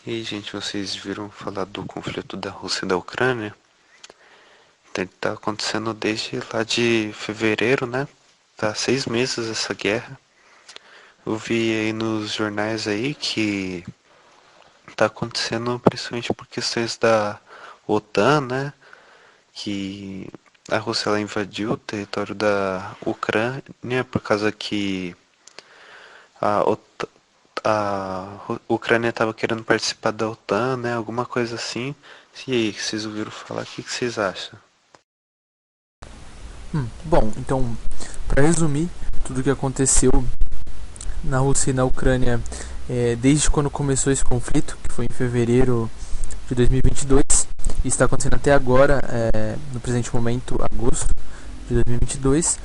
E aí, gente, vocês viram falar do conflito da Rússia e da Ucrânia? Então, ele tá acontecendo desde lá de fevereiro, né? Tá há 6 meses essa guerra. Eu vi aí nos jornais aí que tá acontecendo principalmente por questões da OTAN, né? Que a Rússia ela invadiu o território da Ucrânia por causa que a OTAN a Ucrânia estava querendo participar da OTAN, né? Alguma coisa assim. E aí, vocês ouviram falar? O que vocês acham? Bom, então, para resumir tudo o que aconteceu na Rússia e na Ucrânia desde quando começou esse conflito, que foi em fevereiro de 2022, e está acontecendo até agora, no presente momento, agosto de 2022,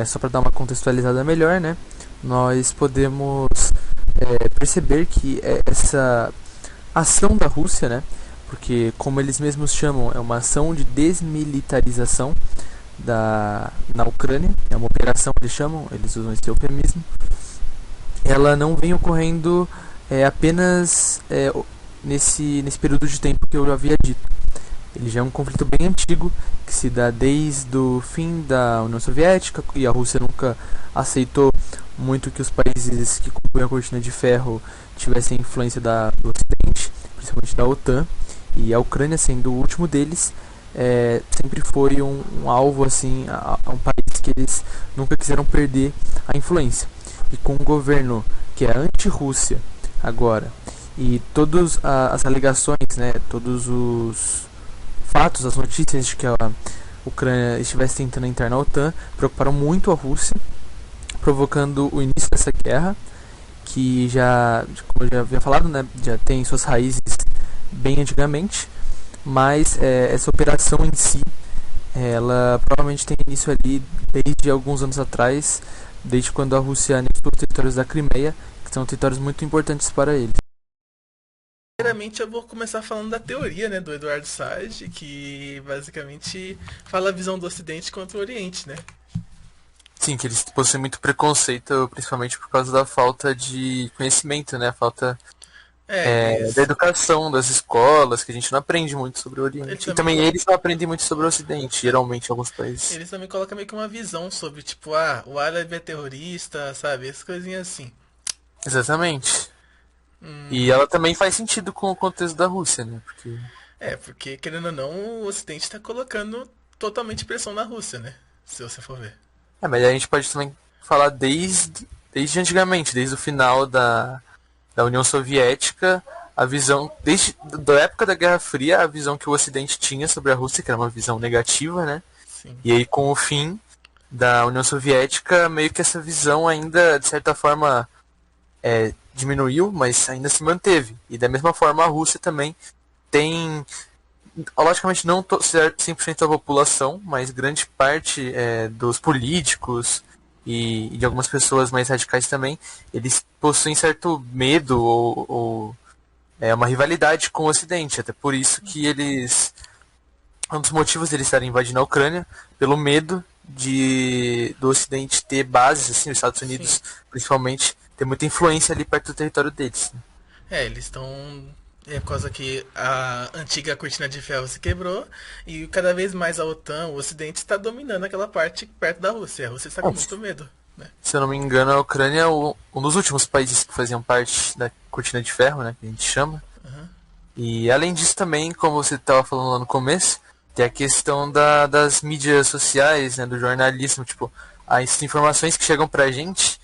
só para dar uma contextualizada melhor, né? Nós podemos perceber que essa ação da Rússia, né? Porque, como eles mesmos chamam, é uma ação de desmilitarização na Ucrânia, é uma operação que eles chamam, eles usam esse eufemismo. Ela não vem ocorrendo apenas nesse período de tempo que eu havia dito. Ele já é um conflito bem antigo, que se dá desde o fim da União Soviética, e a Rússia nunca aceitou muito que os países que compõem a cortina de ferro tivessem influência do Ocidente, principalmente da OTAN, e a Ucrânia, sendo o último deles, sempre foi um alvo assim a um país que eles nunca quiseram perder a influência. E com um governo que é anti-Rússia agora, e todas as alegações, né, todos os fatos, as notícias de que a Ucrânia estivesse tentando entrar na OTAN preocuparam muito a Rússia, provocando o início dessa guerra, que já, como eu já havia falado, né, já tem suas raízes bem antigamente, mas essa operação em si, ela provavelmente tem início ali desde alguns anos atrás, desde quando a Rússia anexou os territórios da Crimeia, que são territórios muito importantes para eles. Primeiramente eu vou começar falando da teoria, né, do Eduardo Sage, que basicamente fala a visão do Ocidente contra o Oriente, né? Sim, que eles possuem muito preconceito, principalmente por causa da falta de conhecimento, né? A falta É, da eles, educação, das escolas, que a gente não aprende muito sobre o eles Oriente. E também também eles não aprendem muito sobre o Ocidente, geralmente, em alguns países. eles também colocam meio que uma visão sobre, tipo, o árabe é terrorista, sabe? Essas coisinhas assim. Exatamente. E Hum, ela também faz sentido com o contexto da Rússia, né? Porque porque querendo ou não, o Ocidente está colocando totalmente pressão na Rússia, né? Se você for ver. mas a gente pode também falar desde antigamente, desde o final da União Soviética, a visão, desde da época da Guerra Fria, a visão que o Ocidente tinha sobre a Rússia, que era uma visão negativa, né? Sim. E aí, com o fim da União Soviética, meio que essa visão ainda, de certa forma, diminuiu, mas ainda se manteve. E da mesma forma, a Rússia também tem, logicamente não 100% da população, mas grande parte dos políticos e de algumas pessoas mais radicais também, eles possuem certo medo ou uma rivalidade com o Ocidente. Até por isso que eles, um dos motivos deles estarem invadindo a Ucrânia, pelo medo do Ocidente ter bases, assim, os Estados Sim. Unidos principalmente, ter muita influência ali perto do território deles. Eles estão. É por causa que a antiga cortina de ferro se quebrou e cada vez mais a OTAN, o Ocidente, está dominando aquela parte perto da Rússia. A Rússia está com É, muito medo, né? se eu não me engano, a Ucrânia é um dos últimos países que faziam parte da cortina de ferro, né, que a gente chama. Uhum. E além disso também, como você estava falando lá no começo, tem a questão das mídias sociais, né, do jornalismo, tipo, as informações que chegam pra gente,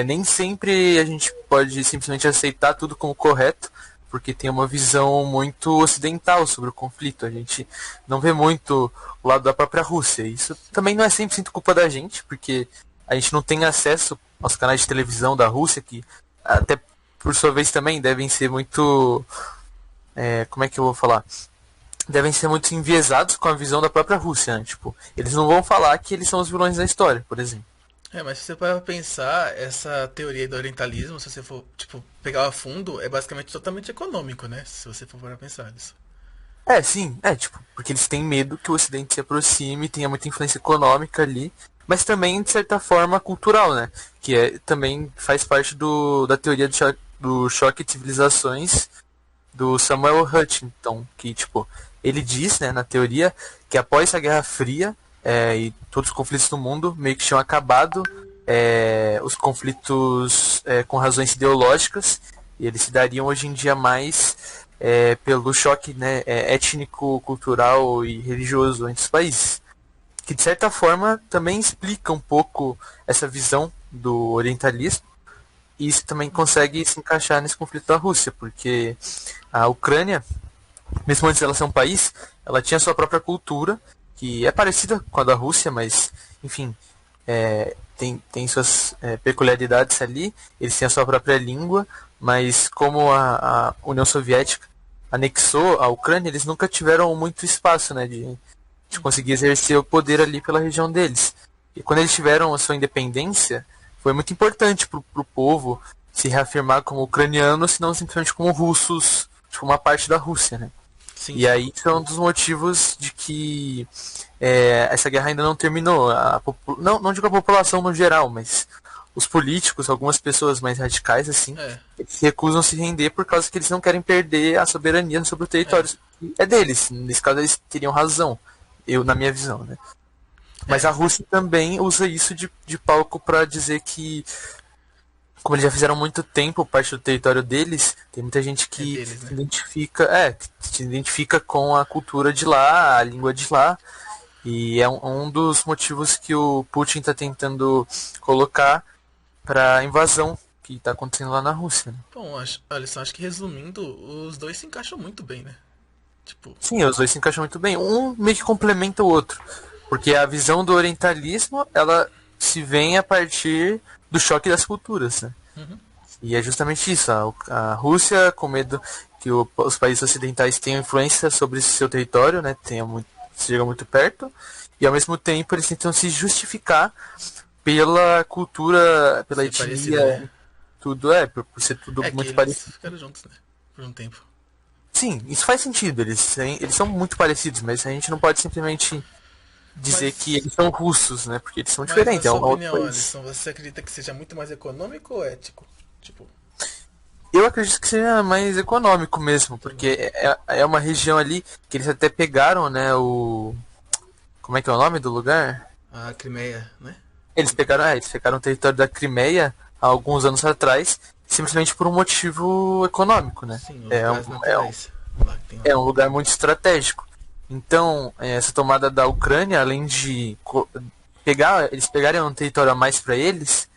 nem sempre a gente pode simplesmente aceitar tudo como correto, porque tem uma visão muito ocidental sobre o conflito. A gente não vê muito o lado da própria Rússia. Isso também não é 100% culpa da gente, porque a gente não tem acesso aos canais de televisão da Rússia, que até por sua vez também devem ser muito, como é que eu vou falar? Devem ser muito enviesados com a visão da própria Rússia, né? Tipo, eles não vão falar que eles são os vilões da história, por exemplo. Mas se você parar pra pensar, essa teoria do orientalismo, se você for, tipo, pegar a fundo, é basicamente totalmente econômico, né? Se você for parar pra pensar nisso. Sim, tipo, porque eles têm medo que o Ocidente se aproxime, tenha muita influência econômica ali, mas também, de certa forma, cultural, né? Que também faz parte da teoria do Choque de Civilizações do Samuel Huntington, que, tipo, ele diz, né, na teoria, que após a Guerra Fria e todos os conflitos no mundo meio que tinham acabado, os conflitos com razões ideológicas, e eles se dariam hoje em dia mais pelo choque, né, étnico, cultural e religioso entre os países. Que de certa forma também explica um pouco essa visão do orientalismo, e isso também consegue se encaixar nesse conflito da Rússia, porque a Ucrânia, mesmo antes dela ser um país, ela tinha sua própria cultura, que é parecida com a da Rússia, mas, enfim, tem suas peculiaridades ali, eles têm a sua própria língua, mas como a União Soviética anexou a Ucrânia, eles nunca tiveram muito espaço, né, de conseguir exercer o poder ali pela região deles. E quando eles tiveram a sua independência, foi muito importante para o povo se reafirmar como ucranianos, se não simplesmente como russos, tipo uma parte da Rússia, né? Sim, E aí isso é um dos motivos de que essa guerra ainda não terminou. Não digo a população no geral, mas os políticos, algumas pessoas mais radicais, assim, eles se recusam a se render por causa que eles não querem perder a soberania sobre o território. É deles. Nesse caso, eles teriam razão. Na minha visão, né? Mas a Rússia também usa isso de palco para dizer que, como eles já fizeram muito tempo parte do território deles, tem muita gente que deles, né? se identifica com a cultura de lá, a língua de lá, e é um dos motivos que o Putin está tentando colocar para a invasão que está acontecendo lá na Rússia, né? Bom, Alisson, acho que resumindo, os dois se encaixam muito bem, né? Tipo, Sim, os dois se encaixam muito bem. Um meio que complementa o outro. Porque a visão do orientalismo, ela se vem a partir do choque das culturas, né? E é justamente isso. A Rússia, com medo que os países ocidentais tenham influência sobre seu território, né? Chega muito perto. E ao mesmo tempo eles tentam se justificar pela cultura, pela etnia, parecido, né? tudo por ser tudo que muito eles parecido. ficaram juntos, né? Por um tempo. Sim, isso faz sentido. Eles são muito parecidos, mas a gente não pode simplesmente dizer que eles são russos, né? Porque eles são Mas na diferentes, é sua um outro opinião, país. Alisson, você acredita que seja muito mais econômico ou ético? Tipo, Eu acredito que seja mais econômico mesmo, porque é uma região ali que eles até pegaram, né? Como é que é o nome do lugar? a Crimeia, né? Eles pegaram o território da Crimeia há alguns anos atrás, simplesmente por um motivo econômico, né? Sim, os É gás um, é um, naturais. Lá que tem lá. é um lugar muito estratégico. Então, essa tomada da Ucrânia, além de eles pegarem um território a mais para eles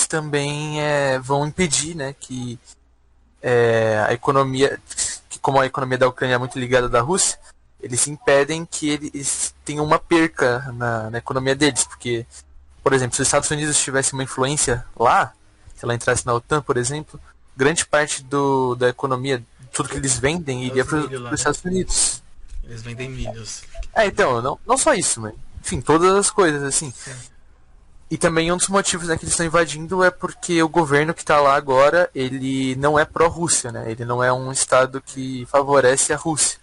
também vão impedir, né, que a economia, que como a economia da Ucrânia é muito ligada da Rússia, eles impedem que eles tenham uma perca na economia deles, porque, por exemplo, se os Estados Unidos tivessem uma influência lá, se ela entrasse na OTAN, por exemplo, grande parte da economia, tudo que eles vendem, iria para milho lá, os né? Estados Unidos. Eles vendem milhos. Então, não só isso, mas, enfim, todas as coisas, assim. Sim. E também um dos motivos, né, que eles estão invadindo é porque o governo que está lá agora, ele não é pró-Rússia, né? Ele não é um estado que favorece a Rússia.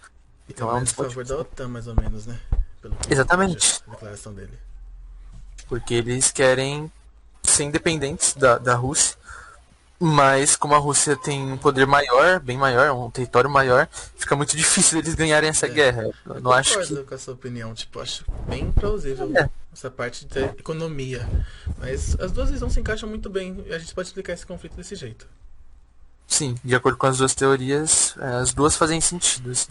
Então é um Mais dos a favor motivos. da OTAN, mais ou menos, né? Pelo que Exatamente. a declaração dele. Porque eles querem ser independentes da Rússia. Mas como a Rússia tem um poder maior, bem maior, um território maior, fica muito difícil eles ganharem essa guerra. Eu não acho que. Concordo com a sua opinião, tipo, acho bem plausível essa parte da economia. Mas as duas visões se encaixam muito bem e a gente pode explicar esse conflito desse jeito. Sim, de acordo com as duas teorias, as duas fazem sentido, assim.